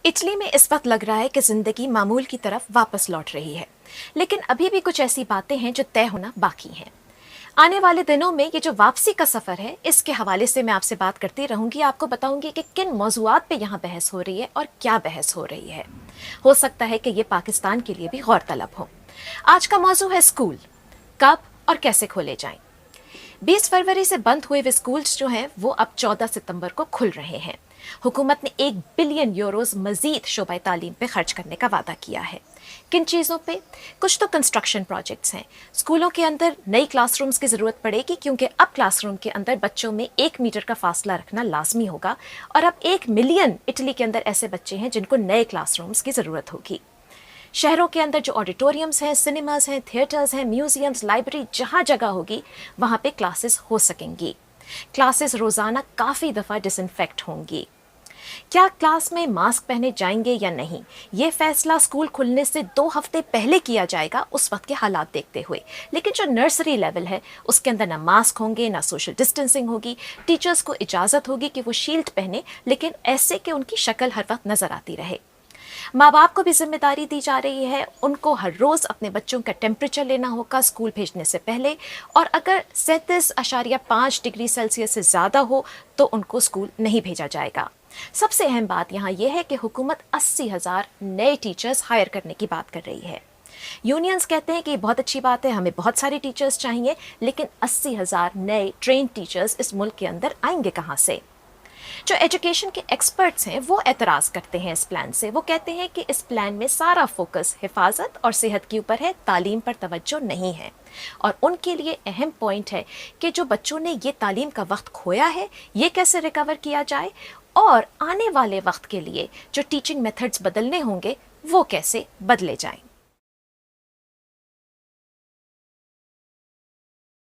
Italy میں اس وقت لگ رہا ہے کہ زندگی معمول کی طرف واپس لوٹ رہی ہے، لیکن ابھی بھی کچھ ایسی باتیں ہیں جو طے ہونا باقی ہیں۔ آنے والے دنوں میں یہ جو واپسی کا سفر ہے، اس کے حوالے سے میں آپ سے بات کرتی رہوں گی، آپ کو بتاؤں گی کہ کن موضوعات پہ یہاں بحث ہو رہی ہے اور کیا بحث ہو رہی ہے۔ ہو سکتا ہے کہ یہ پاکستان کے لیے بھی غور طلب ہو۔ آج کا موضوع ہے اسکول، کب اور کیسے کھولے جائیں۔ 20 فروری سے بند ہوئے ہوئے اسکولز جو ہیں وہ اب 14 ستمبر کو کھل رہے ہیں۔ حکومت نے 1 بلین یوروز مزید شعبہ تعلیم پہ خرچ کرنے کا وعدہ کیا ہے۔ کن چیزوں پہ؟ کچھ تو کنسٹرکشن پروجیکٹس ہیں۔ اسکولوں کے اندر نئی کلاس رومز کی ضرورت پڑے گی، کیونکہ اب کلاس روم کے اندر بچوں میں 1 میٹر کا فاصلہ رکھنا لازمی ہوگا، اور اب 1 ملین اٹلی کے اندر ایسے بچے ہیں جن کو نئے کلاس رومز کی ضرورت ہوگی۔ شہروں کے اندر جو آڈیٹوریمز ہیں، سنیماز ہیں، تھیٹرز ہیں، میوزیمز، لائبریری، جہاں جگہ ہوگی وہاں پہ کلاسز ہو سکیں گی۔ کلاسز روزانہ کافی دفعہ ڈس انفیکٹ ہوں گی۔ کیا کلاس میں ماسک پہنے جائیں گے یا نہیں، یہ فیصلہ اسکول کھلنے سے 2 ہفتے پہلے کیا جائے گا، اس وقت کے حالات دیکھتے ہوئے۔ لیکن جو نرسری لیول ہے اس کے اندر نہ ماسک ہوں گے، نہ سوشل ڈسٹینسنگ ہوگی۔ ٹیچرز کو اجازت ہوگی کہ وہ شیلڈ پہنے، لیکن ایسے کہ ان کی شکل ہر وقت نظر آتی رہے۔ ماں باپ کو بھی ذمہ داری دی جا رہی ہے، ان کو ہر روز اپنے بچوں کا ٹیمپریچر لینا ہوگا اسکول بھیجنے سے پہلے، اور اگر 37.5 ڈگری سیلسیس سے زیادہ ہو تو ان کو اسکول نہیں بھیجا جائے گا۔ سب سے اہم بات یہاں یہ ہے کہ حکومت 80,000 نئے ٹیچرز ہائر کرنے کی بات کر رہی ہے۔ یونینز کہتے ہیں کہ یہ بہت اچھی بات ہے، ہمیں بہت سارے ٹیچرز چاہیے، لیکن 80,000 نئے ٹرینڈ ٹیچرز اس ملک کے اندر آئیں گے کہاں سے؟ جو ایجوکیشن کے ایکسپرٹس ہیں وہ اعتراض کرتے ہیں اس پلان سے۔ وہ کہتے ہیں کہ اس پلان میں سارا فوکس حفاظت اور صحت کے اوپر ہے، تعلیم پر توجہ نہیں ہے، اور ان کے لیے اہم پوائنٹ ہے کہ جو بچوں نے یہ تعلیم کا وقت کھویا ہے یہ کیسے ریکور کیا جائے، اور آنے والے وقت کے لیے جو ٹیچنگ میتھڈز بدلنے ہوں گے وہ کیسے بدلے جائیں۔